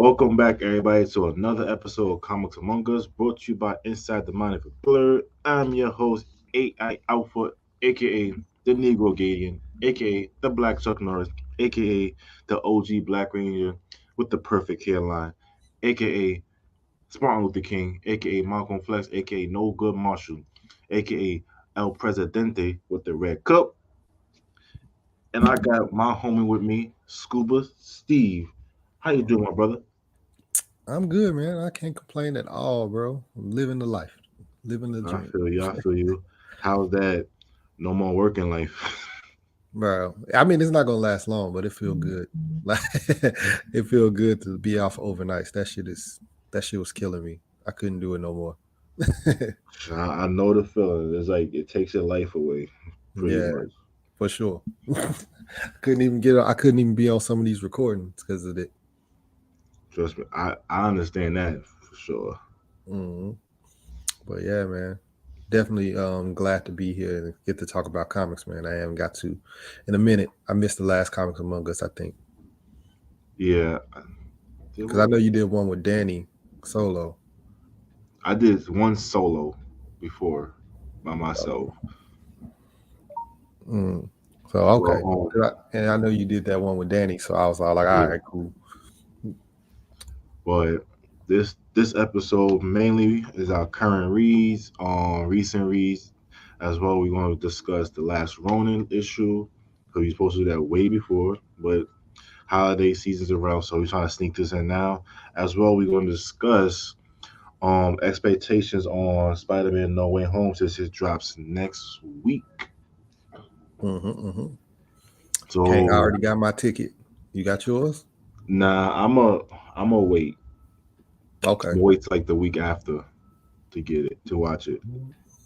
Welcome back, everybody, to another episode of Comics Among Us, brought to you by Inside the Mind of a Blur. I'm your host, AI Alpha, aka the Negro Gadian, aka the Black Chuck Norris, aka the OG Black Ranger with the perfect hairline, aka Martin Luther King, aka Malcolm Flex, aka No Good Marshall, aka El Presidente with the red cup. And I got my homie with me, Scuba Steve. How you doing, my brother? I'm good, man. I can't complain at all, bro. I'm living the life, living the I dream, feel you. I feel you. How's that? No more working life. bro. I mean, it's not gonna last long, but it feel good. Like it feel good to be off overnights. That shit was killing me. I couldn't do it no more. I know the feeling. It's like it takes your life away, pretty Yeah, much. for sure. Couldn't even get. I couldn't even be on some of these recordings because of it. Trust me. I understand that for sure. hmm But yeah, man. Definitely glad to be here and get to talk about comics, man. I haven't got to in a minute. I missed the last Comics Among Us, I think. Yeah. There Because I was. know you did one with Danny Solo. I did one solo before by myself. Mm. So okay, Well, and I know you did that one with Danny. So I was all like, all yeah. right, cool. But this episode mainly is our current reads, recent reads, as well. We're going to discuss the last Ronin issue because we supposed to do that way before, but holiday season's around, so we're trying to sneak this in now. As well, we're going to discuss expectations on Spider-Man No Way Home since it drops next week. Mm-hmm. Okay, I So already got my ticket. You got yours? I'm a wait. Okay. I'm gonna wait till like the week after to get it to watch it.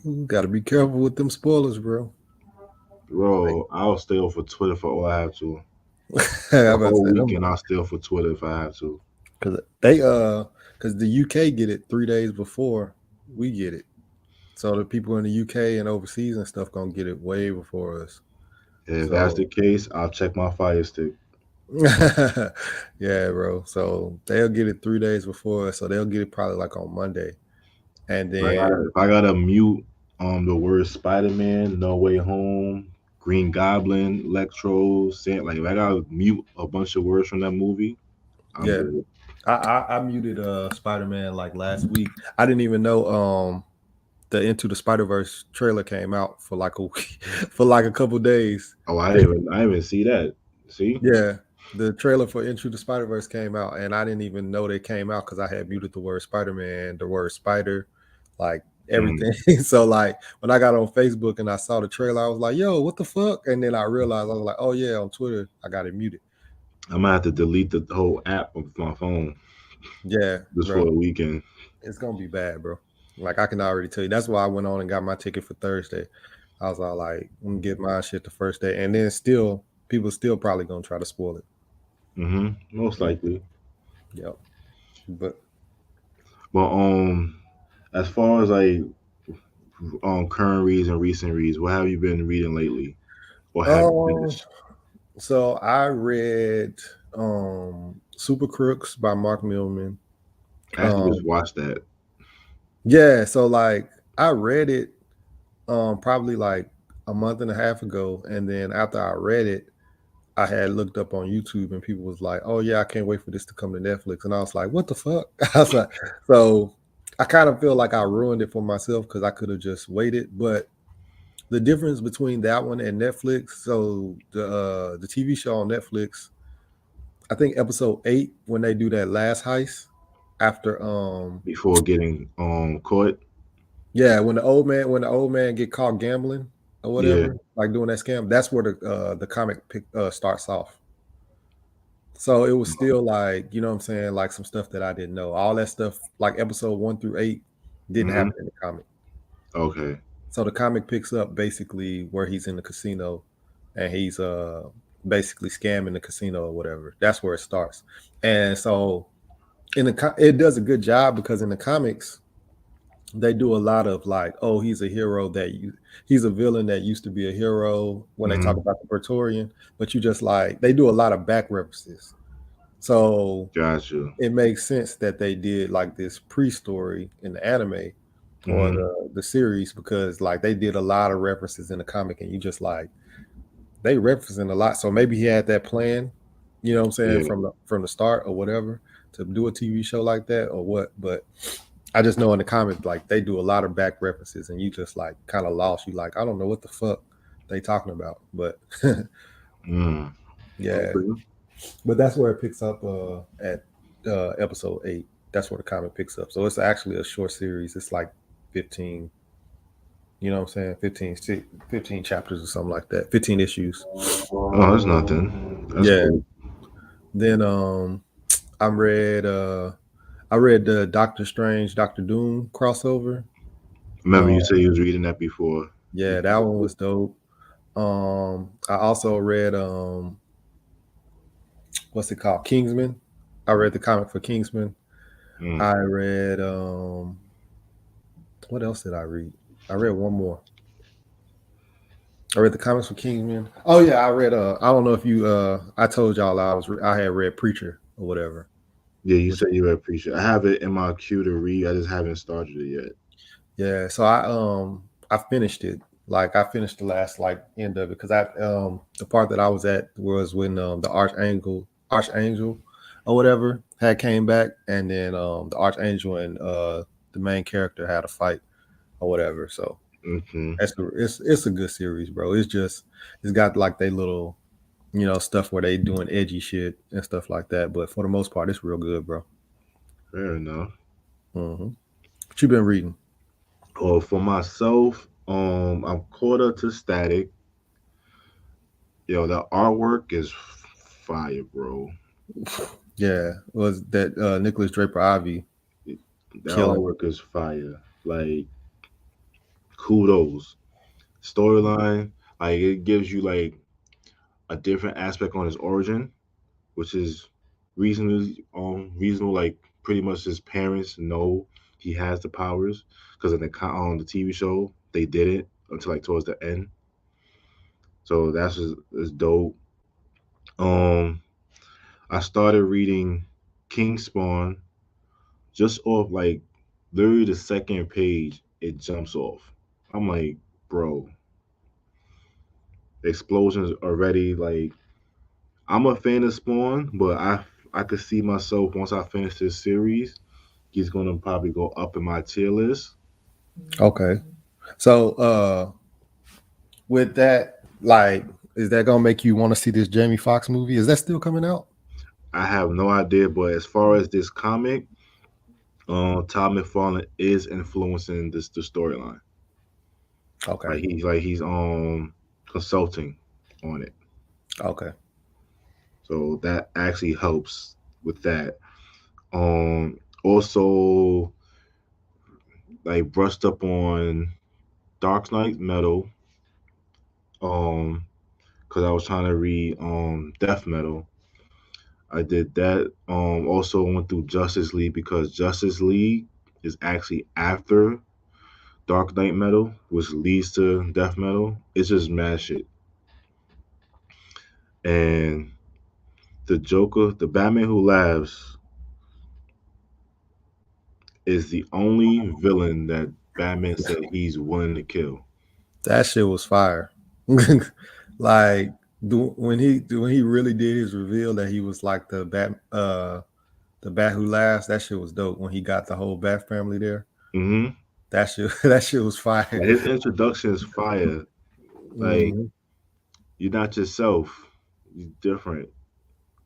You got to be careful with them spoilers, bro. Like, Bro, I'll stay off for Twitter for all I have to. I The about to whole say them weekend I'll stay off for Twitter if I have to. because because the UK get it 3 days before we get it. So the people in the UK and overseas and stuff gonna get it way before us. If that's the So case, I'll check my fire stick. yeah, bro. So they'll get it 3 days before us. So they'll get it probably like on Monday. And then If I gotta mute the word Spider Man, No Way Home, Green Goblin, Electro, like if I gotta mute a bunch of words from that movie, I'm yeah, good. I muted Spider Man like last week. I didn't even know the Into the Spider Verse trailer came out for like a week, for like a couple days. Oh, I didn't even see that. See? Yeah, the trailer for Into the Spider Verse came out, and I didn't even know they came out because I had muted the word Spider Man, the word Spider, like Mm. everything. So like when I got on Facebook and I saw the trailer, I was like, "Yo, what the fuck?" And then I realized I was like, "Oh yeah, on Twitter I got it muted." I'm gonna have to delete the whole app of my phone Yeah, just for bro, a weekend. it's gonna be bad, bro. Like I can already tell you. That's why I went on and got my ticket for Thursday. I was all like, "I'm gonna get my shit the first day," and then still people still probably gonna try to spoil it. Most likely. Yep, but But as far as like current reads and recent reads, what have you been reading lately? Or have you um. finished? So I read Super Crooks by Mark Millman. I actually just Um watched that. yeah, so like I read it probably like a month and a half ago, and then after I read it, I had looked up on YouTube and people was like, "Oh yeah, I can't wait for this to come to Netflix." And I was like, "What the fuck?" I was like, so I kind of feel like I ruined it for myself because I could have just waited. But the difference between that one and Netflix, so the TV show on Netflix, I think episode 8 when they do that last heist after Before getting caught. yeah, when the old man get caught gambling or Yeah. whatever, like doing that scam, that's where the comic starts off. So it was still like, you know what I'm saying, like some stuff that I didn't know. All that stuff like episode 1 through 8 didn't Mm-hmm. happen in the comic. Okay. So the comic picks up basically where he's in the casino and he's basically scamming the casino or whatever. That's where it starts. And so it does a good job because in the comics they do a lot of like, oh, he's a hero he's a villain that used to be a hero when they talk Mm-hmm. about the Praetorian, but you just like they do a lot of back references. So Gotcha. it makes sense that they did like this pre-story in the anime or Mhm. the series, because like they did a lot of references in the comic, and you just like they referencing a lot. So maybe he had that plan, you know what I'm saying, Yeah. from the start or whatever, to do a TV show like that or what. But I just know in the comic, like they do a lot of back references, and you just like kind of lost. You like, I don't know what the fuck they talking about, but Mm. yeah. Okay. But that's where it picks up at episode 8. That's where the comic picks up. So it's actually a short series. It's like 15, you know what I'm saying? 15 chapters or something like that. 15 issues. Oh, that's nothing. That's Yeah. cool. Then I read the Doctor Strange, Doctor Doom crossover. Remember, you Um said you was reading that before. yeah, that one was dope. I also read what's it called? Kingsman. I read the comic for Kingsman. Mm. I read what else did I read? I read one more. I read the comics for Kingsman. Oh yeah, I read I don't know if you I told y'all I had read Preacher or whatever. Yeah, you Which said you appreciate. I have it in my queue to read. I just haven't started it yet. yeah, so I finished it. Like I finished the last like end of it, because I the part that I was at was when the Archangel or whatever had came back, and then the Archangel and the main character had a fight or whatever. So Mm-hmm. it's a good series, bro. It's got like they little, you know, stuff where they doing edgy shit and stuff like that. But for the most part, it's real good, bro. Fair enough. What you been reading? Or for myself, I'm caught up to Static. Yo, the artwork is fire, bro. Yeah, was that Nicholas Draper Ivy The killing? artwork is fire. Like, kudos. Storyline, like it gives you like a different aspect on his origin, which is reasonable. Like pretty much his parents know he has the powers because in on the TV show they did it until like towards the end. So that's just is dope. Um, I started reading King Spawn just off like literally the second page. It jumps off. I'm like, bro, explosions already. Like I'm a fan of Spawn, but I could see myself once I finish this series, he's gonna probably go up in my tier list. Okay, so with that, like, is that gonna make you want to see this Jamie Foxx movie? Is that still coming out? I have no idea, but as far as this comic, Todd McFarlane is influencing the storyline. Okay, Like he's consulting on it, okay, so that actually helps with that. Also like brushed up on Dark Knight Metal. Because I was trying to read Death Metal. I did that. Also went through Justice League because Justice League is actually after Dark Knight Metal, which leads to Death Metal. It's just mad shit. And the Joker, the Batman Who Laughs, is the only villain that Batman said he's willing to kill. that shit was fire. Like when he really did his reveal that he was like the bat who laughs, that shit was dope. When he got the whole Bat family there, Hmm. that shit that shit was fire. Like his introduction is fire. Like Mhm. you're not yourself. You're different.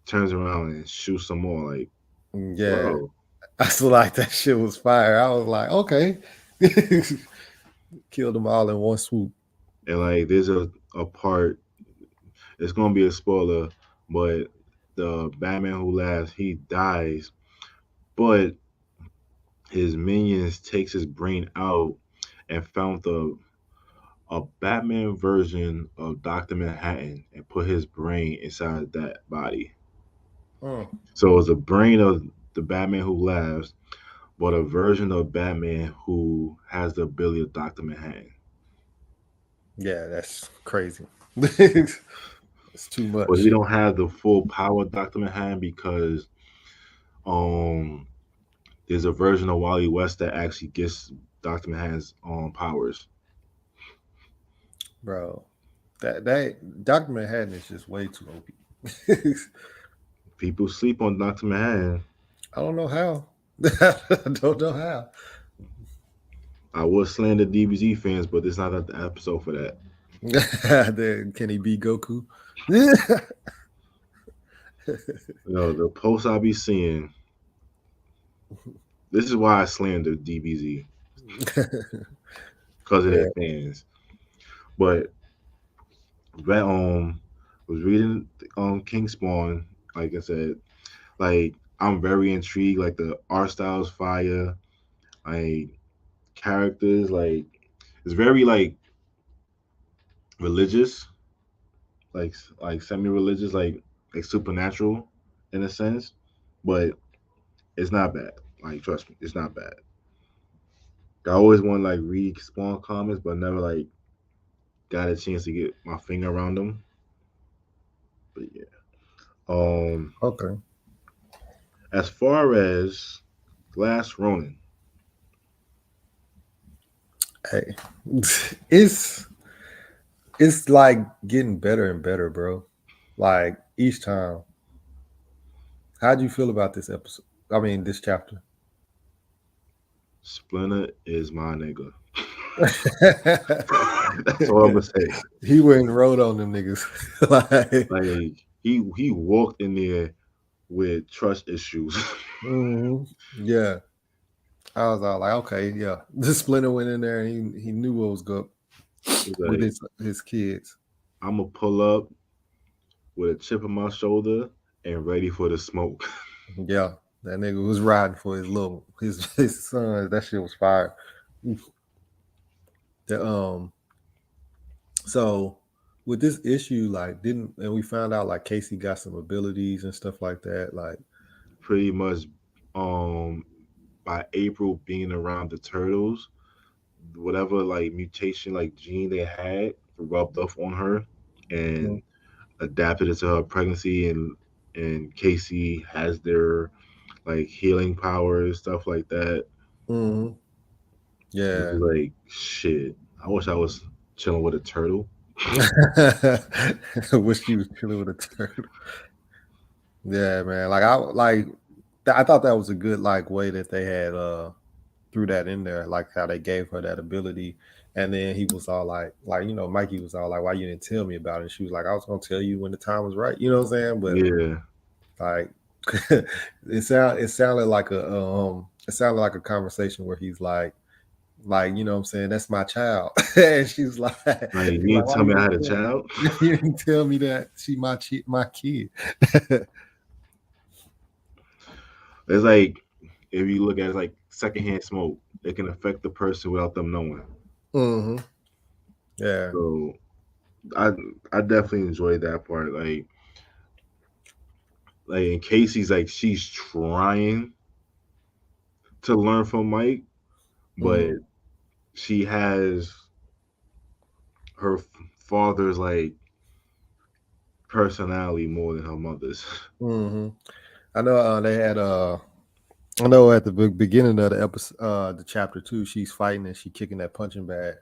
Turns around and shoots some more. Like, Yeah, bro. I feel like that shit was fire. I was like, okay, killed them all in one swoop. And like there's a part, it's gonna be a spoiler, but the Batman Who Laughs, he dies, but his minions takes his brain out and found the a Batman version of Dr. Manhattan and put his brain inside that body. Mm. So it's a brain of the Batman Who Laughs, but a version of Batman who has the ability of Dr. Manhattan. Yeah, that's crazy. It's too but much. he don't have the full power of Dr. Manhattan because um there's a version of Wally West that actually gets Dr. Manhattan's powers. Bro. That Dr. Manhattan is just way too OP. People sleep on Dr. Manhattan. I don't know how. I don't know how. I would slander DBZ fans, but it's not the episode for that. Can he be Goku? The posts I be seeing. This is why I slander DBZ because of Yeah. their fans. But that was reading King Spawn. Like I said, like I'm very intrigued. Like the art style's fire. Like characters, like it's very like religious, like semi-religious, like supernatural in a sense. But it's not bad. Like trust me, it's not bad. I always want to like read Spawn comics, but never like got a chance to get my finger around them. But yeah. Okay. As far as Glass Ronin, Hey. It's it's like getting better and better, bro. Like each time. How'd you feel about this episode? I mean, this chapter. Splinter is my nigga. That's all I'm gonna say. He went and rode on them niggas. Like, Like he walked in there with trust issues. yeah. I was all like, okay, yeah. This Splinter went in there and he knew what was good with Like his kids. I'm gonna pull up with a chip on my shoulder and ready for the smoke. Yeah. That nigga was riding for his son. That shit was fire. The, so with this issue, like and we found out like Casey got some abilities and stuff like that. Like, Pretty much by April being around the turtles, whatever like mutation like gene they had rubbed off on her and adapted it to her pregnancy and Casey has their like healing powers, stuff like that. mm-hmm. It's Yeah. like shit. I wish I was chilling with a turtle. Wish he was chilling with a turtle. Yeah, man. I thought that was a good like way that they had threw that in there, like how they gave her that ability. And then he was all like, Mikey was all like, why you didn't tell me about it? And she was like, I was gonna tell you when the time was right. You know what I'm saying? But Yeah. like it sounded like a conversation where he's like, you know what I'm saying, that's my child. And she's like, You didn't tell me I had a child. You didn't tell me that she my kid. It's like if you look at it like secondhand smoke, it can affect the person without them knowing. Mm-hmm. Yeah. So I I definitely enjoyed that part. Like in Casey's like she's trying to learn from Mike, but she has her father's like personality more than her mother's. Mm-hmm. I know they had I know at the beginning of the episode, the chapter 2, she's fighting and she kicking that punching bag,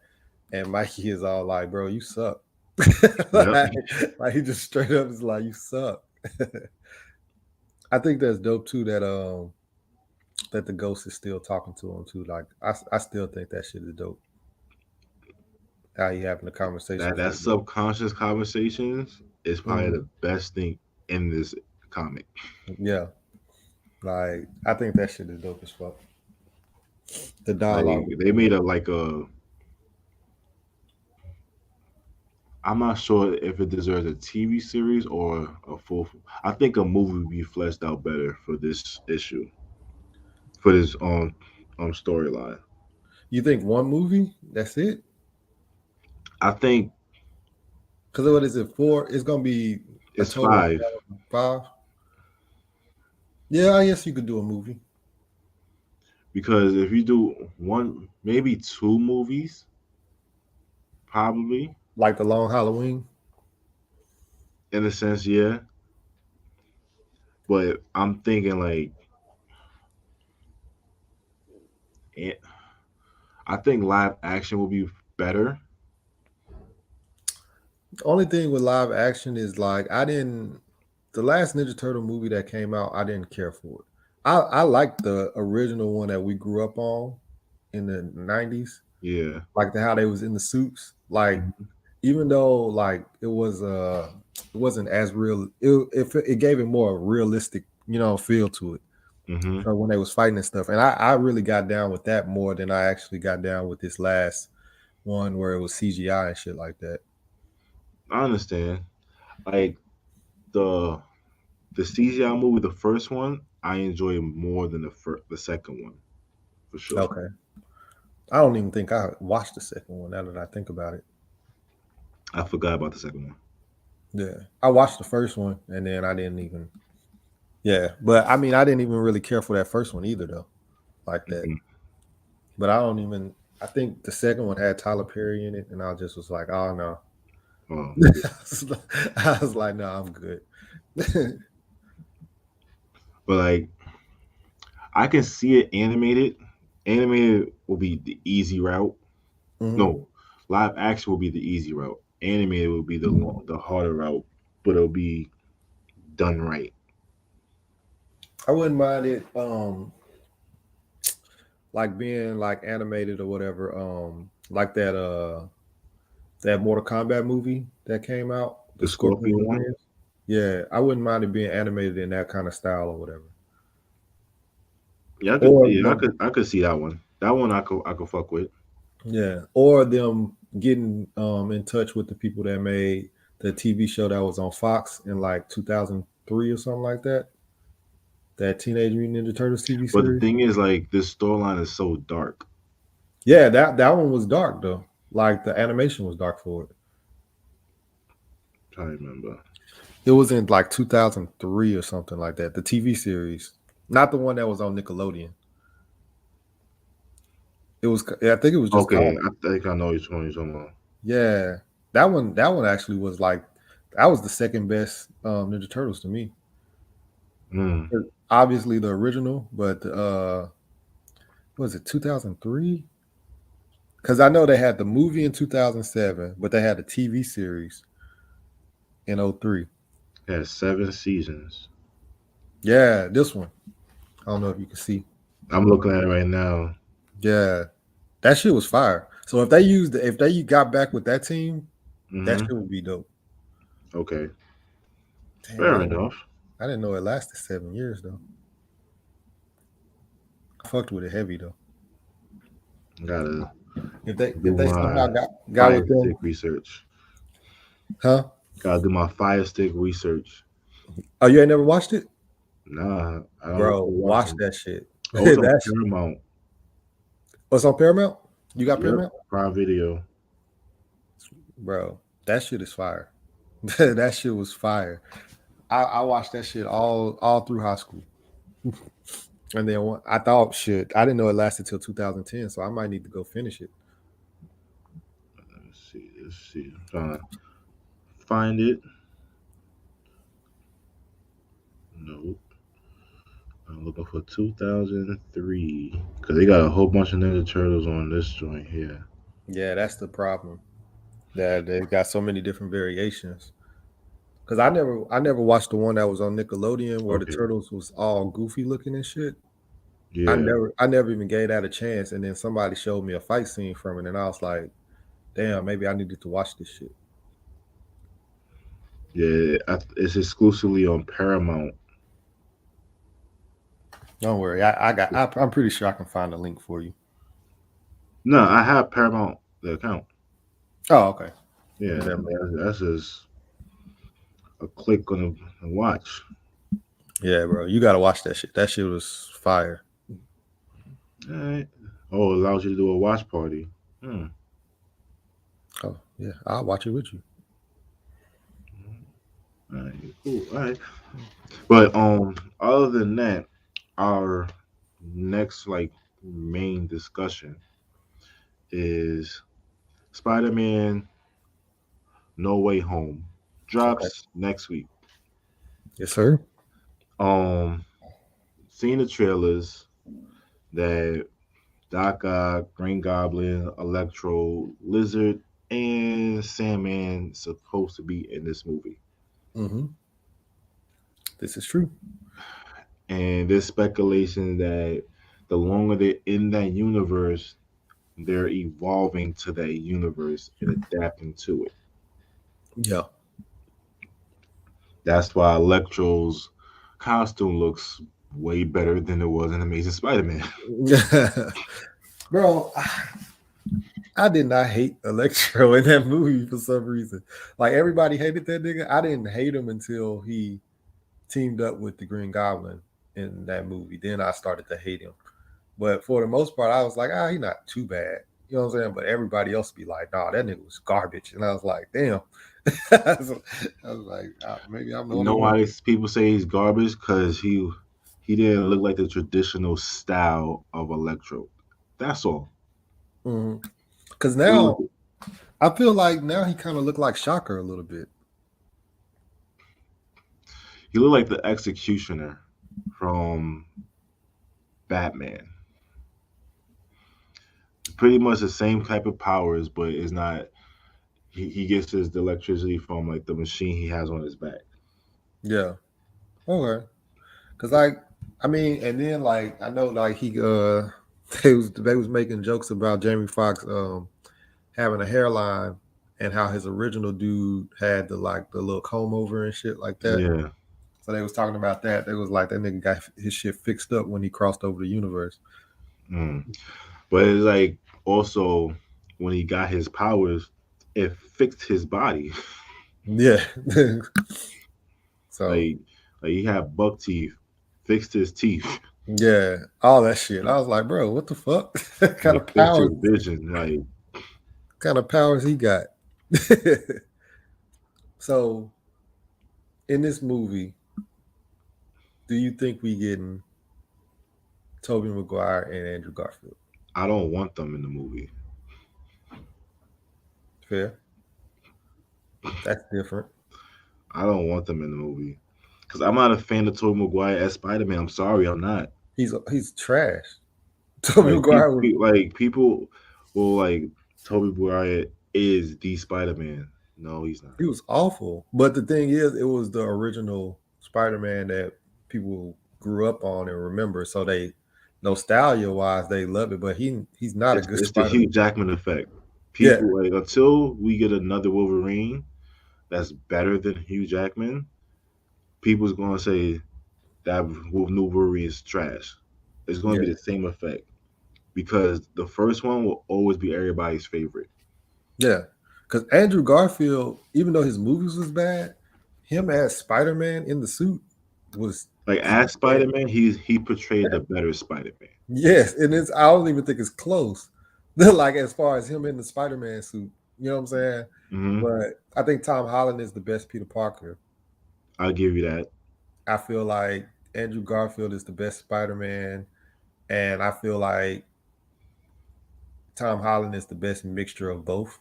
and Mikey is all like, "Bro, you suck." like, like he just straight up is like, "You suck." I think that's dope too. That the ghost is still talking to him too. Like I still think that shit is dope. How he having a conversation. That subconscious conversations is probably Mm-hmm. the best thing in this comic. Yeah, like I think that shit is dope as fuck. The dialogue. Like they made a I'm not sure if it deserves a TV series or a full. I think a movie would be fleshed out better for this issue, for this storyline. You think one movie? That's it? I think Because what is it? 4? It's gonna be a it's total of 5 5. Yeah, I guess you could do a movie. because if you do one, maybe 2 movies, probably Like the Long Halloween. in a sense, yeah. But I'm thinking like, eh, I think live action will be better. Only thing with live action is like I didn't. The last Ninja Turtle movie that came out, I didn't care for it. I liked the original one that we grew up on in the '90s, Yeah. like how they was in the suits. Like Mhm. even though like it wasn't as real. It gave it more realistic, feel to it. Mhm. When they was fighting and stuff, and I really got down with that more than I actually got down with this last one where it was CGI and shit like that. I understand. Like the the CGI movie, the first one, I enjoy more than the second one for sure. Okay. I don't even think I watched the second one now that I think about it. I forgot about the second one. Yeah. I watched the first one and then I didn't even yeah. But I mean I didn't even really care for that first one either though. Like that. Mhm. But I don't even I think the second one had Tyler Perry in it and I just was like, oh no. Oh, I was like, no, I'm good. but like I can see it animated. Animated will be the easy route. Mhm. No, live action will be the easy route. Animated will be the harder route, but it'll be done right. I wouldn't mind it like being like animated or whatever. Like that Mortal Kombat movie that came out, the The Scorpion Scorpion one. Revenge. Yeah, I wouldn't mind it being animated in that kind of style or whatever. Yeah, I could. Or Yeah, them, I could see that one. That one I could fuck with. yeah, or them getting in touch with the people that made the TV show that was on Fox in like 2003 or something like that. That Teenage Mutant Ninja Turtles TV But the series. thing is, like, this storyline is so dark. Yeah, that one was dark though. Like the animation was dark for it. I remember. It was in like 2003 or something like that. The TV series, not the one that was on Nickelodeon. It was. I think it was just Okay, called. I think I know which one you're talking about. Yeah, that one. That one actually was like that was the second best Ninja Turtles to me. Mm, Obviously the original, but what was it 2003? Because I know they had the movie in 2007, but they had the TV series in '03. it has 7 seasons. Yeah, this one. I don't know if you can see. I'm looking at it right now. Yeah, that shit was fire. So if they got back with that team, that Hmm. shit would be dope. Okay, Damn, fair enough. I didn't know it lasted 7 years though. I fucked with it heavy though. Gotta If do they somehow my got Fire with them, Stick research. huh? Gotta do my Fire Stick research. Oh, you ain't never watched it, Nah, I don't bro? recall Watch watching. that shit. Oh, it's on That's Paramount. what's on Paramount. You got Yep, Paramount, Prime Video. bro? That shit is fire. That shit was fire. I watched that shit all through high school, and then I thought shit. I didn't know it lasted till 2010, so I might need to go finish it. Let's see. Let's see. I'm trying to find it. Nope. I'm looking for 2003 because they got a whole bunch of Ninja Turtles on this joint here. Yeah, that's the problem. That they got so many different variations. Because I never watched the one that was on Nickelodeon where the Okay. turtles was all goofy looking and shit. Yeah. I never even gave that a chance. And then somebody showed me a fight scene from it, and I was like, damn, maybe I needed to watch this shit. Yeah. It's exclusively on Paramount. Don't worry, I'm pretty sure I can find a link for you. No, I have Paramount the account. Oh, okay. Yeah, Never mind. that's just a click on the watch. Yeah, bro, you gotta watch that shit. That shit was fire. All right. Oh, it allows you to do a watch party. Hmm. Oh, yeah, I'll watch it with you. All right. Cool. All right. But other than that, our next like main discussion is Spider-Man No Way Home. drops next week. Yes, sir. Seeing the trailers that Doc Ock, Green Goblin, Electro, Lizard, and Sandman supposed to be in this movie. Mm-hmm. This is true. And there's speculation that the longer they're in that universe, they're evolving to that universe and adapting to it. Yeah. That's why Electro's costume looks way better than it was in Amazing Spider-Man. Bro, I did not hate Electro in that movie for some reason. Like everybody hated that nigga. I didn't hate him until he teamed up with the Green Goblin in that movie. Then I started to hate him. But for the most part, I was like, he's not too bad. You know what I'm saying? But everybody else be like, nah, that nigga was garbage. And I was like, damn. I was like, maybe I'm the You only know one. why people say he's garbage? Because he didn't look like the traditional style of Electro. That's all. Because He was, now I feel like now he kind of looked like Shocker a little bit. he looked like the executioner from Batman. Pretty much the same type of powers, but it's not. He gets his electricity from like the machine he has on his back. Yeah. Okay. Because like, I mean, and then like I know like he they was making jokes about Jamie Foxx having a hairline and how his original dude had the little comb over and shit like that. Yeah. So they was talking about that. They was like that nigga got his shit fixed up when he crossed over the universe. Mm. But it's like also when he got his powers, it fixed his body. Yeah. So like he had buck teeth, fixed his teeth. yeah, all that shit. I was like, bro, what the fuck? kind It of fixed his powers? vision. Like Kind of powers he got? So in this movie, do you think we getting Tobey Maguire and Andrew Garfield? I don't want them in the movie. Fair. That's different. I don't want them in the movie because I'm not a fan of Tobey Maguire as Spider Man. I'm sorry, I'm not. He's trash. Tobey Like Maguire was people will like Tobey Maguire is the Spider Man. No, he's not. he was awful. But the thing is, it was the original Spider-Man that people grew up on and remember. So they nostalgia wise, they love it. But he's not a good It's the Spider-Man. Hugh Jackman effect. Yeah, People like until we get another Wolverine that's better than Hugh Jackman, people's gonna say that new Wolverine is trash. It's gonna be yeah, the same effect because the first one will always be everybody's favorite. yeah. Because Andrew Garfield, even though his movies was bad, him as Spider-Man in the suit was Like as Spider Man, he portrayed the better Spider Man. yes, and I don't even think it's close. Like as far as him in the Spider-Man suit, you know what I'm saying? Hmm. But I think Tom Holland is the best Peter Parker. I'll give you that. I feel like Andrew Garfield is the best Spider-Man, and I feel like Tom Holland is the best mixture of both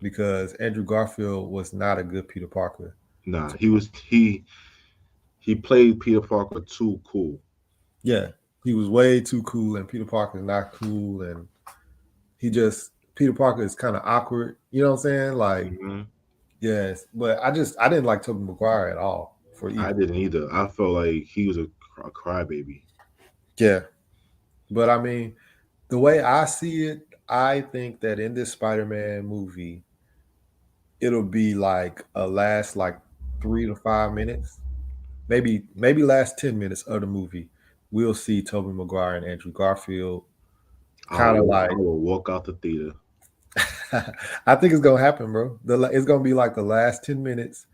because Andrew Garfield was not a good Peter Parker. Nah, he played Peter Parker too cool. Yeah, he was way too cool, and Peter Parker is not cool, and Peter Parker is kind of awkward. You know what I'm saying? Like, Hmm. yes, but I didn't like Tobey Maguire at all for I either. didn't either. I felt like he was a crybaby. Yeah, but I mean, the way I see it, I think that in this Spider-Man movie, it'll be like a last like 3 to 5 minutes, maybe last 10 minutes of the movie. We'll see Tobey Maguire and Andrew Garfield kind of I like. will walk out the theater. I think it's gonna happen, bro. It's gonna be like the last 10 minutes.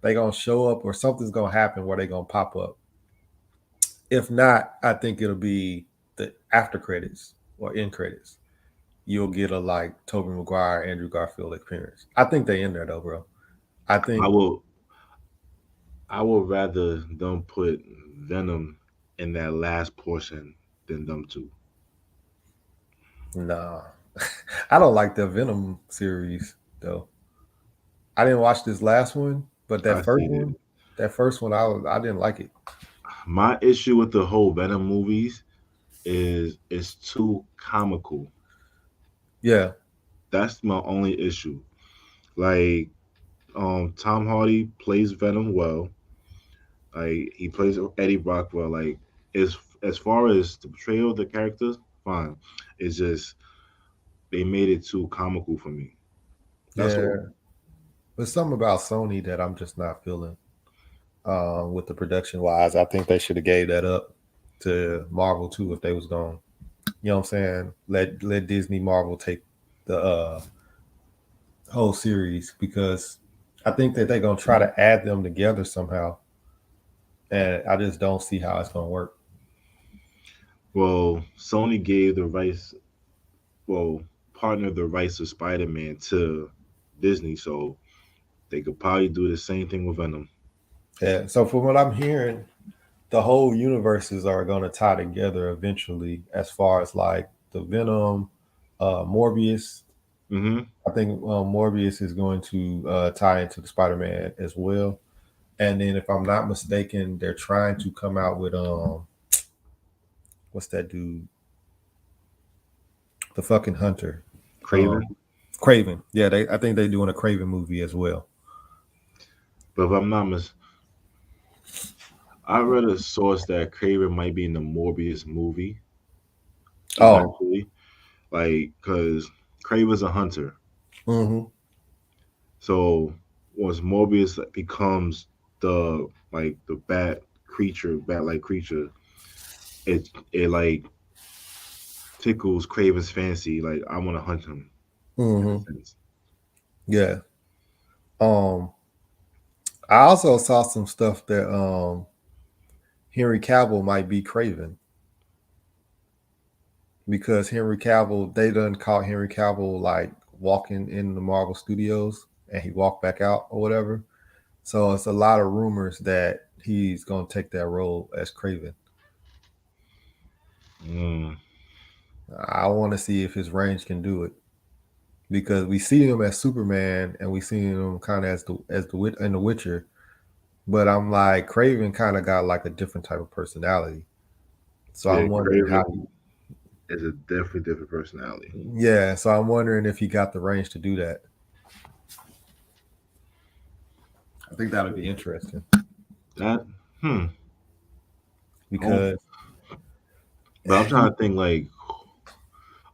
They gonna show up, or something's gonna happen where they gonna pop up. If not, I think it'll be the after credits or end credits. You'll get a like Tobey Maguire, Andrew Garfield experience. I think they in there though, bro. I I think will I would rather them put Venom in that last portion than them two. nah. I don't like the Venom series though. I didn't watch this last one, But I see it. that first one, I didn't like it. My issue with the whole Venom movies is it's too comical. Yeah, That's my only issue. Like, Tom Hardy plays Venom well. Like, he plays Eddie Brock well. Like, as far as the portrayal of the characters, fine. It's just they made it too comical for me. That's yeah. all. There's something about Sony that I'm just not feeling. With the production wise, I think they should have gave that up to Marvel too if they was going. You know what I'm saying? Let Disney Marvel take the whole series because I think that they're gonna try to add them together somehow, and I just don't see how it's gonna work. Well, Sony gave the rights, well, partnered the rights of Spider Man to Disney, so they could probably do the same thing with Venom. Yeah. So from what I'm hearing, the whole universes are gonna tie together eventually, as far as like the Venom, Morbius. Hmm. I think Morbius is going to tie into the Spider-Man as well. And then, if I'm not mistaken, they're trying to come out with what's that dude? The fucking hunter, um, Craven. Craven. Yeah, I think they're doing a Craven movie as well. But if I'm not I read a source that Craven might be in the Morbius movie Oh, eventually. Like, because Craven's a hunter. mm-hmm. So once Morbius becomes the bat like creature, it like tickles Craven's fancy. Like, I want to hunt him in a Mm-hmm. sense. Yeah. Um, I also saw some stuff that Henry Cavill might be Craven because Henry Cavill they done caught Henry Cavill like walking in the Marvel Studios and he walked back out or whatever. So it's a lot of rumors that he's going to take that role as Craven. Mm, I want to see if his range can do it because we see him as Superman and we see him kind of as the in the Witcher, but I'm like Craven kind of got like a different type of personality. So yeah, I'm wondering how Craven is a definitely different personality. yeah, so I'm wondering if he got the range to do that. I think that would be interesting That hmm. Oh, because but I'm trying to think like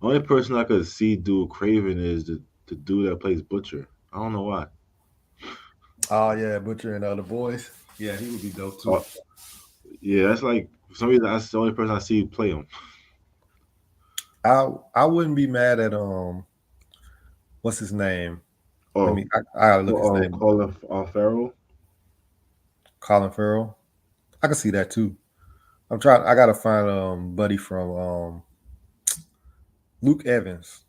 only person I could see do Craven is the dude that plays Butcher. I don't know why. oh yeah, Butcher and other boys. Yeah, he would be dope too. Oh, yeah, that's like for some reason that's the only person I see play him. I wouldn't be mad at what's his name? Let Oh, me I gotta look his name. Colin Farrell. Colin Farrell. I can see that too. I'm trying. I gotta find buddy from Luke Evans.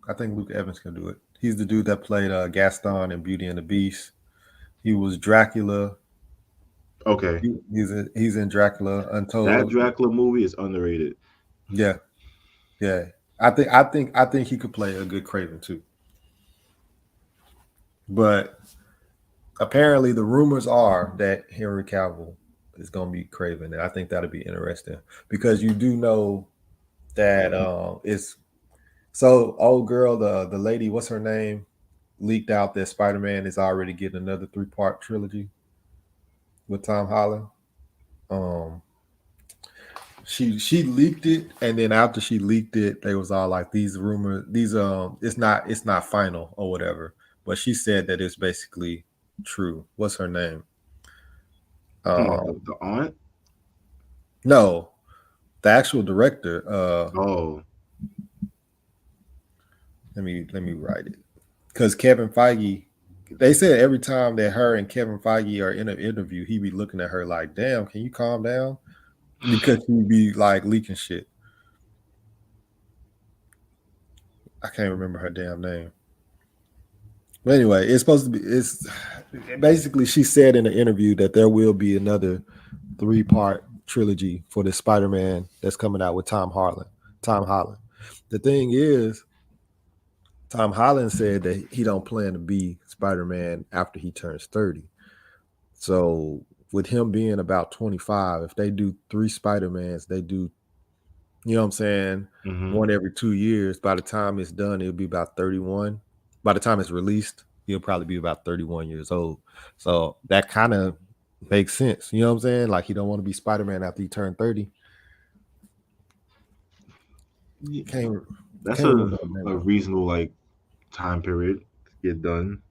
I think Luke Evans can do it. He's the dude that played Gaston in Beauty and the Beast. He was Dracula. Okay, He's in Dracula that Untold. Dracula movie is underrated. Yeah, yeah. I think he could play a good Craven too. But apparently, the rumors are that Henry Cavill is going to be Craven, and I think that'll be interesting because you do know that it's so old girl, the lady, what's her name, leaked out that Spider Man is already getting another 3-part trilogy with Tom Holland. Um, she leaked it, and then after she leaked it, they was all like these rumors, these it's not final or whatever. But she said that it's basically true. What's her name? The aunt. No, the actual director. Oh, Let me write it because Kevin Feige. They said every time that her and Kevin Feige are in an interview, he be looking at her like, "Damn, can you calm down?" Because he be like leaking shit. I can't remember her damn name. But anyway, it's supposed to be. It's basically she said in the interview that there will be another 3-part trilogy for the Spider-Man that's coming out with Tom Holland. Tom Holland. The thing is, Tom Holland said that he don't plan to be Spider-Man after he turns 30. So with him being about 25, if they do 3 Spider-Mans, they do, you know what I'm saying, one every 2 years. By the time it's done, it'll be about 31. By the time it's released, he'll probably be about 31 years old. So that kind of makes sense. You know what I'm saying? Like he don't want to be Spider-Man after he turned 30. That's a reasonable like time period to get done.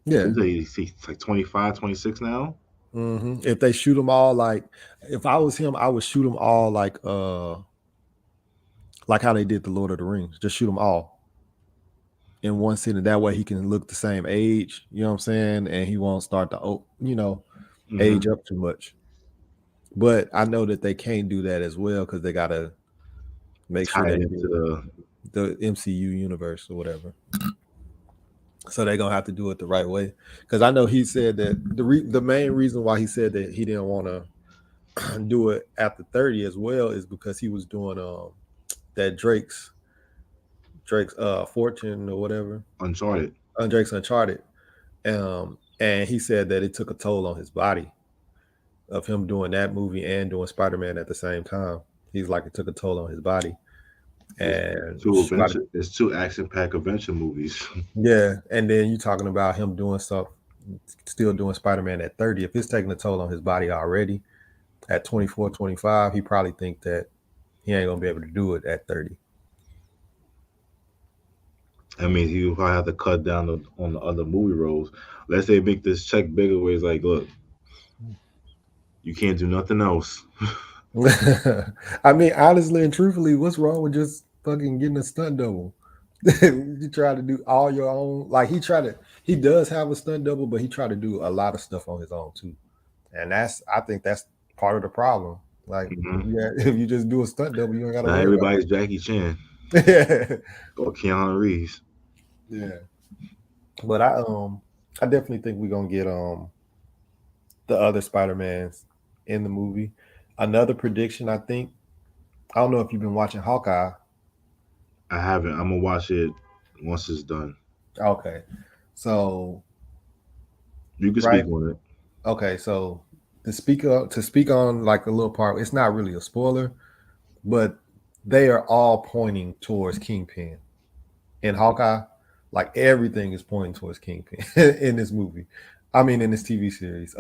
Yeah. It's like 25, 26 now. If they shoot them all, like if I was him, I would shoot them all like how they did the Lord of the Rings. Just shoot them all in one sitting. That way he can look the same age. You know what I'm saying? And he won't start to age up too much. But I know that they can't do that as well because they gotta make sure that into the MCU universe or whatever. So they're gonna have to do it the right way. Because I know he said that the main reason why he said that he didn't want to do it after 30 as well is because he was doing that Drake's Fortune or whatever. Uncharted. Drake's Uncharted. And he said that it took a toll on his body of him doing that movie and doing Spider-Man at the same time. He's like, it took a toll on his body. And it's 2 action-packed adventure movies. Yeah, and then you talking about him doing stuff, still doing Spider-Man at 30. If it's taking a toll on his body already at 24, 25, he probably think that he ain't gonna be able to do it at 30. I mean, he'll probably have to cut down on the other movie roles. Let's say make this check bigger where it's like, look, you can't do nothing else. I mean, honestly and truthfully, what's wrong with just fucking getting a stunt double? You try to do all your own. Like he does have a stunt double, but he tried to do a lot of stuff on his own too. And I think that's part of the problem. Like, if you just do a stunt double, you ain't gotta. Not everybody's Jackie Chan. Or Keanu Reeves. Yeah. But I definitely think we're gonna get the other Spider-Mans in the movie. Another prediction, I think. I don't know if you've been watching Hawkeye. I haven't. I'm gonna watch it once it's done. Okay. So you can speak on it. Okay, so to speak on like a little part, it's not really a spoiler, but they are all pointing towards Kingpin in Hawkeye. Like everything is pointing towards Kingpin in this movie. I mean, in this TV series.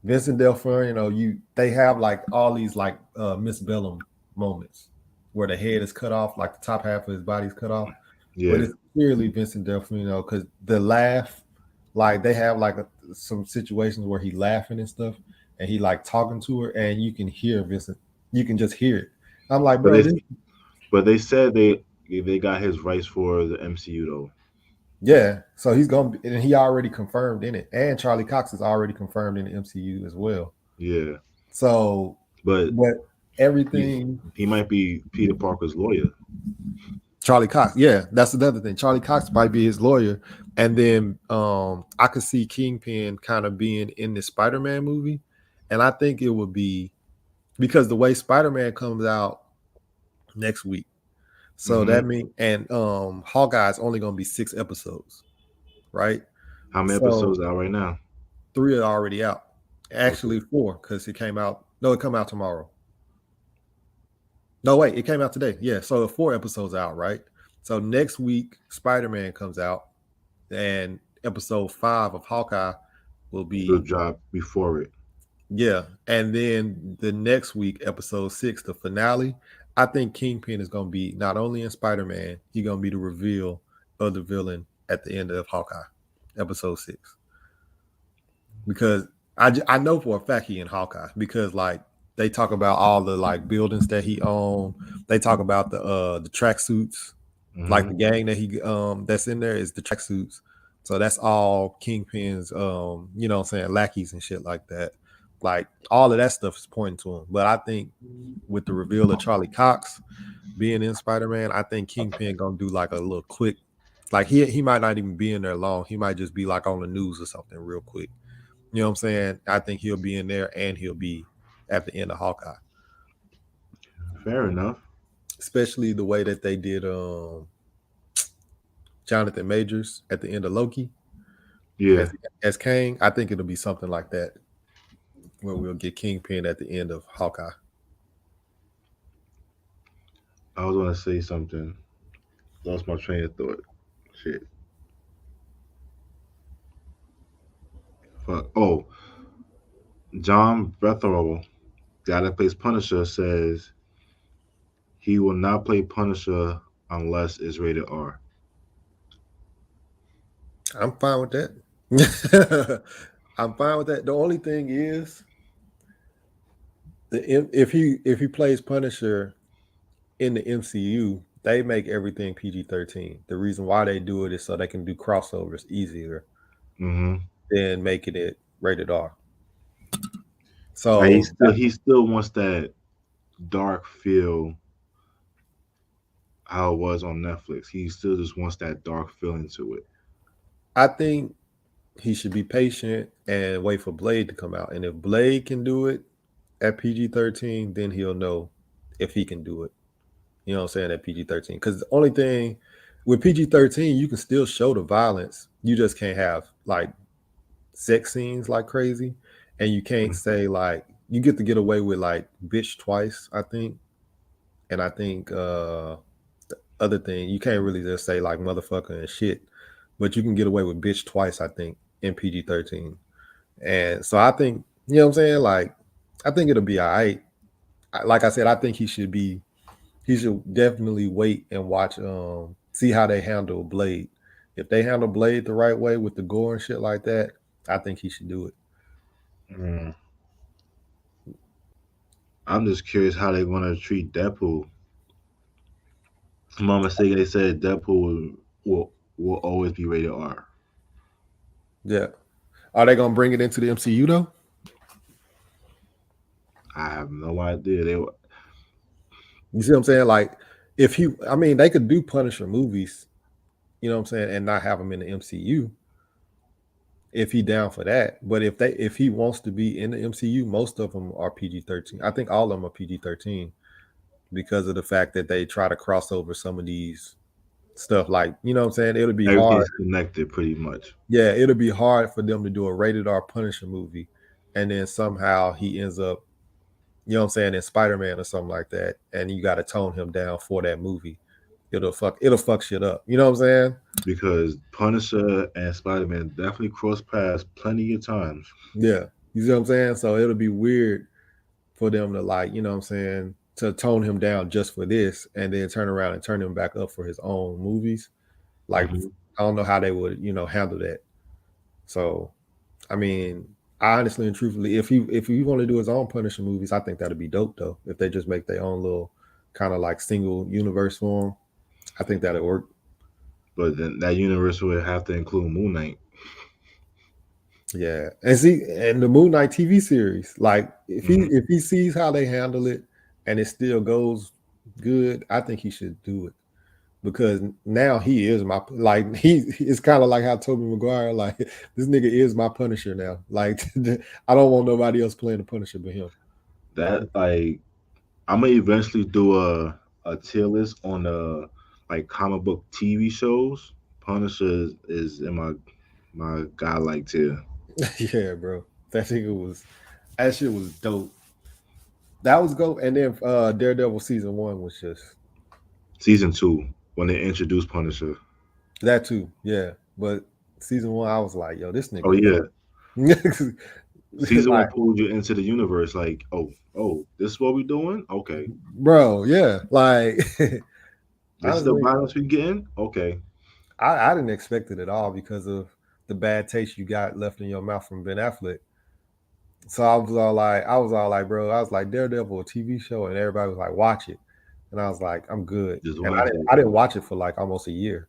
Vincent D'Onofrio, they have like all these like Miss Bellum moments where the head is cut off, like the top half of his body is cut off. Yeah. But it's clearly Vincent D'Onofrio because the laugh, like they have like some situations where he laughing and stuff, and he like talking to her, and you can hear Vincent. You can just hear it. I'm like, bro. But they said they got his rights for the MCU though. Yeah, so he's gonna be, and he already confirmed in it, and Charlie Cox is already confirmed in the MCU as well. Yeah. So, but everything he might be Peter Parker's lawyer. Charlie Cox, yeah, that's another thing. Charlie Cox might be his lawyer, and then I could see Kingpin kind of being in the Spider-Man movie, and I think it would be because the way Spider-Man comes out next week. So that means, and Hawkeye is only going to be 6 episodes, right? How many episodes are out right now? 3 are already out. Actually, 4 because it came out. No, it come out tomorrow. No, wait, it came out today. Yeah, so 4 episodes out, right? So next week, Spider-Man comes out, and episode 5 of Hawkeye will be the drop before it. Yeah, and then the next week, episode 6, the finale. I think Kingpin is going to be not only in Spider-Man, he's going to be the reveal of the villain at the end of Hawkeye, episode 6. Because I know for a fact he in Hawkeye because like they talk about all the like buildings that he owned. They talk about the tracksuits, like the gang that he that's in there is the tracksuits. So that's all Kingpin's lackeys and shit like that. Like all of that stuff is pointing to him. But I think with the reveal of Charlie Cox being in Spider-Man, I think Kingpin gonna do like a little quick, like he might not even be in there long. He might just be like on the news or something real quick. You know what I'm saying? I think he'll be in there and he'll be at the end of Hawkeye. Fair enough. Especially the way that they did Jonathan Majors at the end of Loki. Yeah. as Kang. I think it'll be something like that, where we'll get Kingpin at the end of Hawkeye. I was gonna say something. Lost my train of thought. Shit. Fuck. Oh, John Bernthal, the guy that plays Punisher, says he will not play Punisher unless it's rated R. I'm fine with that. I'm fine with that. The only thing is, if he plays Punisher in the MCU, they make everything PG-13. The reason why they do it is so they can do crossovers easier Mm-hmm. than making it rated R. Like So he still wants that dark feel how it was on Netflix. He still just wants that dark feeling to it. I think he should be patient and wait for Blade to come out. And if Blade can do it at PG-13, then he'll know if he can do it. You know what I'm saying? At PG-13. Because the only thing with PG-13, you can still show the violence. You just can't have like sex scenes like crazy. And you can't say like you get away with like bitch twice, I think. And I think the other thing, you can't really just say like motherfucker and shit. But you can get away with bitch twice, I think, in PG-13. And so I think, you know what I'm saying? Like, I think it'll be all right. Like I said, I think he should definitely wait and watch, see how they handle Blade. If they handle Blade the right way with the gore and shit like that, I think he should do it. Mm. I'm just curious how they want to treat Deadpool. If I'm not mistaken, they said Deadpool will always be rated R. Yeah. Are they gonna bring it into the MCU though? I have no idea. You see what I'm saying? Like, I mean, they could do Punisher movies, you know what I'm saying, and not have him in the MCU if he down for that. But if he wants to be in the MCU, most of them are PG-13. I think all of them are PG-13 because of the fact that they try to cross over some of these stuff. Like, you know what I'm saying? It'll be hard. Everything's connected pretty much. Yeah, it'll be hard for them to do a rated R Punisher movie, and then somehow he ends up, you know what I'm saying, in Spider-Man or something like that, and you got to tone him down for that movie. It'll fuck shit up. You know what I'm saying? Because Punisher and Spider Man definitely cross paths plenty of times. Yeah. You see what I'm saying? So it'll be weird for them to, like, you know what I'm saying, to tone him down just for this and then turn around and turn him back up for his own movies. Like, I don't know how they would, handle that. So, I mean, honestly and truthfully, if he want to do his own Punisher movies, I think that'd be dope though. If they just make their own little kind of like single universe for him, I think that'd work. But then that universe would have to include Moon Knight. Yeah, and see, and the Moon Knight TV series, like if he sees how they handle it and it still goes good, I think he should do it because now he is my it's kind of like how Tobey Maguire, like this nigga is my Punisher now. Like I don't want nobody else playing the Punisher but him. That like I'm gonna eventually do a tier list on like comic book TV shows. Punisher is in my godlike tier. Yeah, bro, that shit was dope. That was dope, and then Daredevil season 1 was just Season 2 when they introduced Punisher. that too. Yeah, but season 1, I was like, yo, this Oh nigga yeah, dope. season Like, 1 pulled you into the universe. Like oh, this is what we doing? Okay, bro, yeah, like this is the honestly, violence we getting. Okay, I didn't expect it at all because of the bad taste you got left in your mouth from Ben Affleck. So I was all like, bro, I was like, Daredevil, a TV show, and everybody was like, watch it, and I was like, I'm good, just and watch it. I didn't watch it for like almost a year,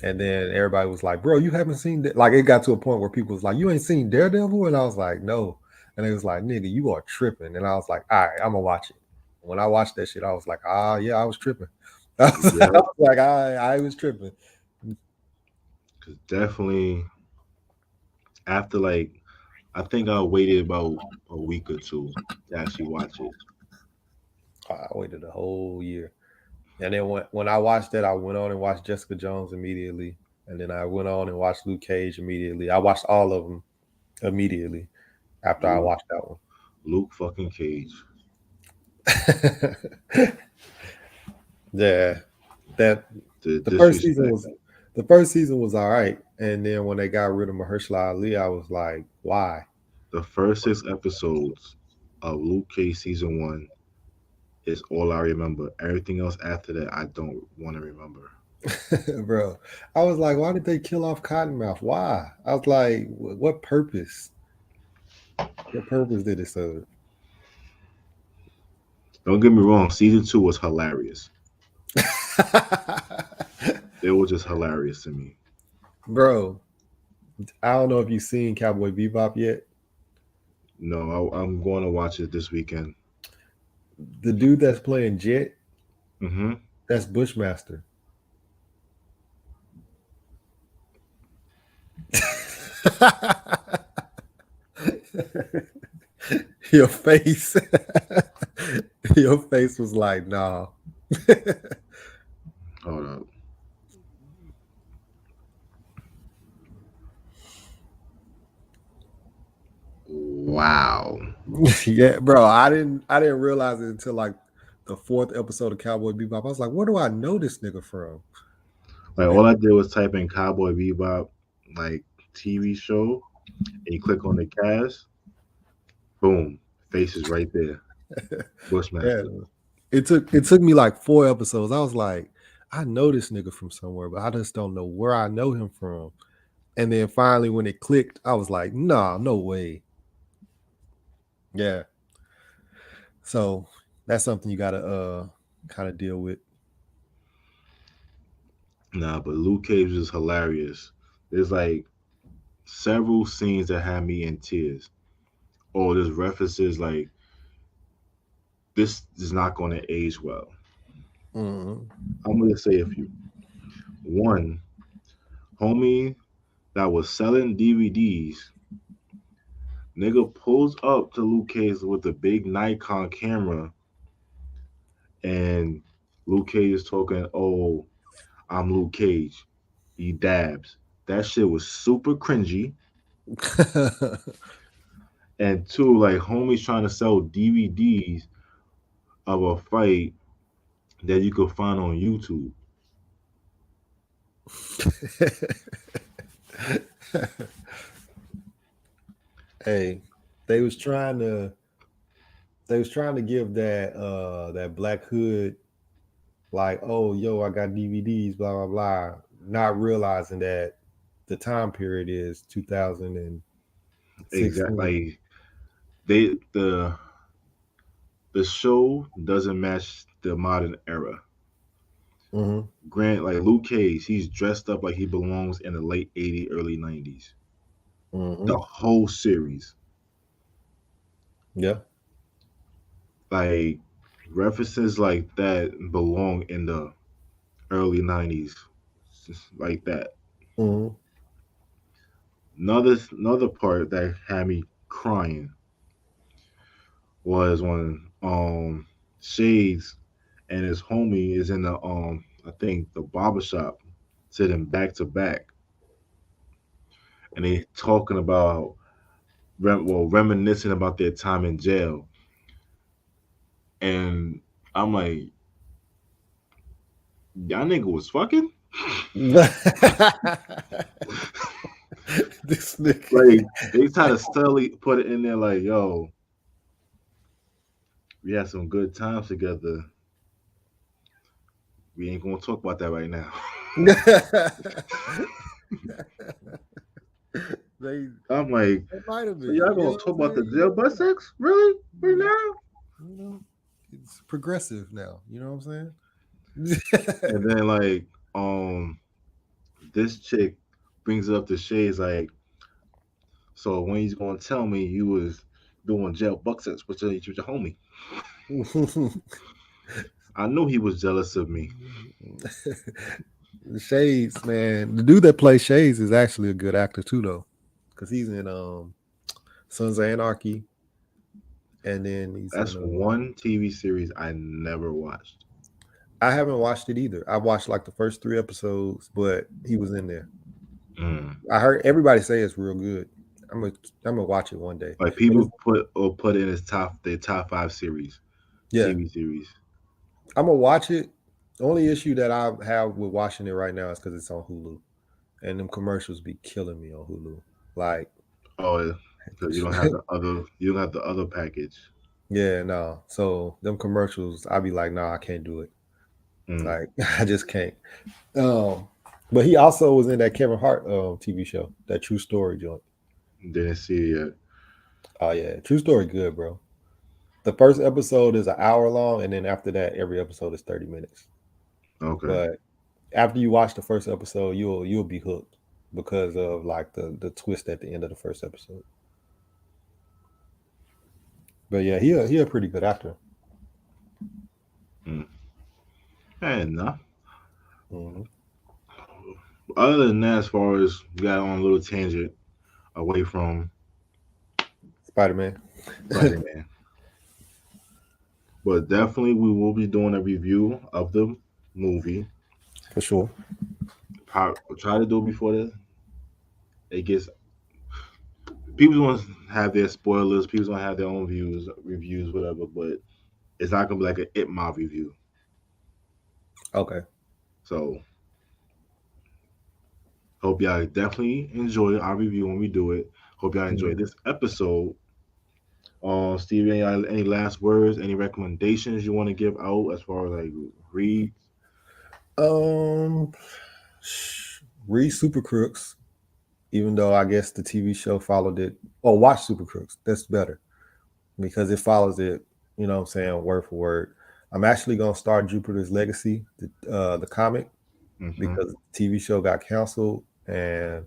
and then everybody was like, bro, you haven't seen that? Like, it got to a point where people was like, you ain't seen Daredevil, and I was like, no, and it was like, nigga, you are tripping, and I was like, all right, I'm gonna watch it. When I watched that shit, I was like, yeah, I was tripping. I Yeah, was like, I was tripping. because definitely after like I think I waited about a week or two to actually watch it. I waited a whole year, and then when I watched that, I went on and watched Jessica Jones immediately, And then I went on and watched Luke Cage immediately. I watched all of them immediately after I watched that one. Luke fucking Cage. Yeah, that The the first disrespect. season was all right, and then when they got rid of Mahershala Ali, I was like, why? The first 6 episodes of Luke Cage season 1 is all I remember. Everything else after that, I don't want to remember. Bro, I was like, why did they kill off Cottonmouth? Why? I was like, what purpose? What purpose did it serve? Don't get me wrong, season 2 was hilarious. It was just hilarious to me. Bro, I don't know if you've seen Cowboy Bebop yet. No, I'm going to watch it this weekend. The dude that's playing Jet, Mm-hmm. that's Bushmaster. Your face, your face was like, nah. Hold up. Wow. Yeah, bro. I didn't realize it until like the 4th episode of Cowboy Bebop. I was like, where do I know this nigga from? Like all I did was type in Cowboy Bebop, like TV show, and you click on the cast. Boom, face is right there. Bushmaster. Yeah. It took me like 4 episodes. I was like, I know this nigga from somewhere, but I just don't know where I know him from. And then finally, when it clicked, I was like, nah, no way. Yeah. So that's something you gotta kind of deal with. Nah, but Luke Cage is hilarious. There's like several scenes that had me in tears. Or there's references like this is not going to age well. Mm-hmm. I'm going to say a few. One, homie that was selling DVDs, nigga pulls up to Luke Cage with a big Nikon camera, and Luke Cage is talking, "Oh, I'm Luke Cage." He dabs. That shit was super cringy. And two, like homies trying to sell DVDs of a fight that you could find on YouTube. Hey, they was trying to give that Black Hood like, oh yo, I got DVDs, blah blah blah, not realizing that the time period is 2016. Exactly. Like they the show doesn't match the modern era. Mm-hmm. Grant, like Luke Cage, he's dressed up like he belongs in the late '80s, early '90s. Mm-hmm. The whole series, Yeah. like references like that belong in the early '90s, just like that. Mm-hmm. Another part that had me crying was when Shades and his homie is in the I think the barber shop sitting back to back, and they talking about reminiscing about their time in jail, and I'm like, y'all nigga was fucking. This nigga. Like they try to subtly put it in there, like, yo, we had some good times together. We ain't gonna talk about that right now. I'm like, might have so been. y'all gonna talk about the jail butt sex? Really? Right now? You know, it's progressive now. You know what I'm saying? And then like, this chick brings up the shades like, so when he's gonna tell me you was doing jail butt sex with your homie? I knew he was jealous of me. Shades, man. The dude that plays Shades is actually a good actor too, though, because he's in Sons of Anarchy, and then he's That's one TV series I never watched. I haven't watched it either. I watched like the first 3 episodes, but he was in there. I heard everybody say it's real good. I'm gonna watch it one day. Like And it's, people put in his their top 5 series, yeah, TV series. I'm gonna watch it. The only issue that I have with watching it right now is because it's on Hulu, and them commercials be killing me on Hulu. Like, Oh, because you don't have the other package. yeah, no. So them commercials, I be like, nah, I can't do it. Mm. Like, I just can't. Um, but he also was in that Kevin Hart TV show, that True Story joint. Didn't see it yet. Oh yeah, True Story, good, bro. The first episode is an hour long, and then after that, every episode is 30 minutes. Okay. But after you watch the first episode, you'll be hooked because of like the twist at the end of the first episode. But yeah, he a pretty good actor. Fair enough. Mm-hmm. Other than that, as far as we got on a little tangent away from Spider Man. Spider Man, but definitely we will be doing a review of the movie. For sure. Try to do it before it gets. People want to have their spoilers. People want to have their own views, reviews, whatever. But it's not gonna be like an It Mob review. Okay. So hope y'all definitely enjoy our review when we do it. Hope y'all enjoy this episode. Steve, any last words? Any recommendations you want to give out as far as like read? Um, read Super Crooks, even though I guess the TV show followed it. Or watch Super Crooks. That's better because it follows it. You know what I'm saying, word for word. I'm actually gonna start Jupiter's Legacy, the comic, because the TV show got canceled, and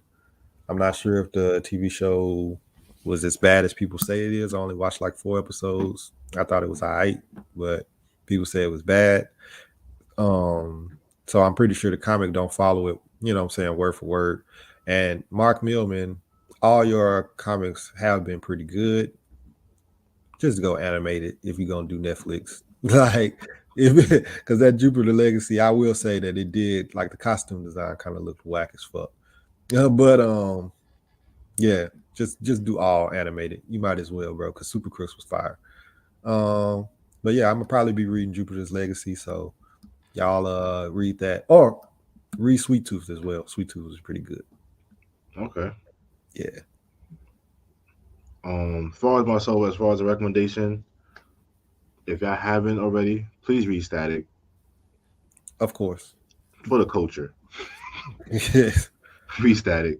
I'm not sure if the TV show was as bad as people say it is. I only watched like 4 episodes. I thought it was alright, but people say it was bad. So I'm pretty sure the comic don't follow it, you know what I'm saying, word for word. And Mark Millman, all your comics have been pretty good. Just go animated if you're gonna do Netflix. Like if because that Jupiter Legacy, I will say that it did like the costume design kind of looked whack as fuck. But yeah, just do all animated. You might as well, bro, because Super Crooks was fire. But yeah, I'm gonna probably be reading Jupiter's Legacy, so y'all read that or read Sweet Tooth as well. Sweet Tooth is pretty good. Okay. Yeah. As far as myself, as far as a recommendation, if y'all haven't already, please read Static Of course. for the culture. Yes. Read Static.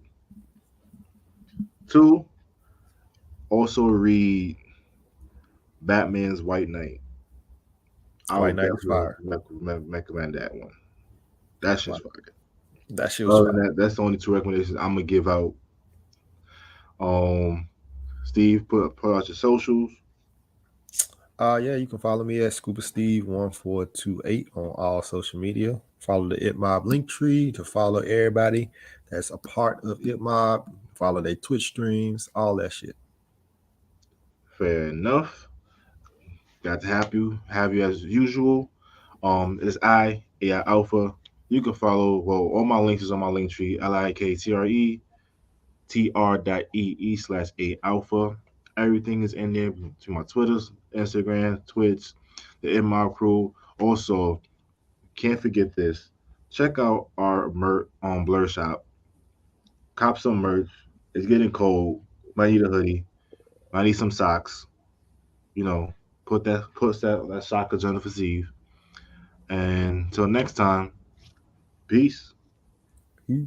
2, also read Batman's White Knight. I White would Knight was definitely fire. recommend that one. That's just fire. That shit was Other than fire. that, that's the only 2 recommendations I'm gonna give out. Steve, put out your socials. Yeah, you can follow me at Scuba Steve 1428 on all social media. Follow the It Mob link tree to follow everybody that's a part of It Mob. Follow their Twitch streams, all that shit. Fair enough. Got to have you as usual. It's AI Alpha. You can follow. Well, all my links is on my link tree. LIKTRE.ee/A Alpha. Everything is in there to my Twitters, Instagram, Twitch, the InMob crew. Also, can't forget this. Check out our merch on Blur Shop. Cop some merch. It's getting cold. Might need a hoodie. Might need some socks. You know, put that shockers under for Steve. And until next time, peace.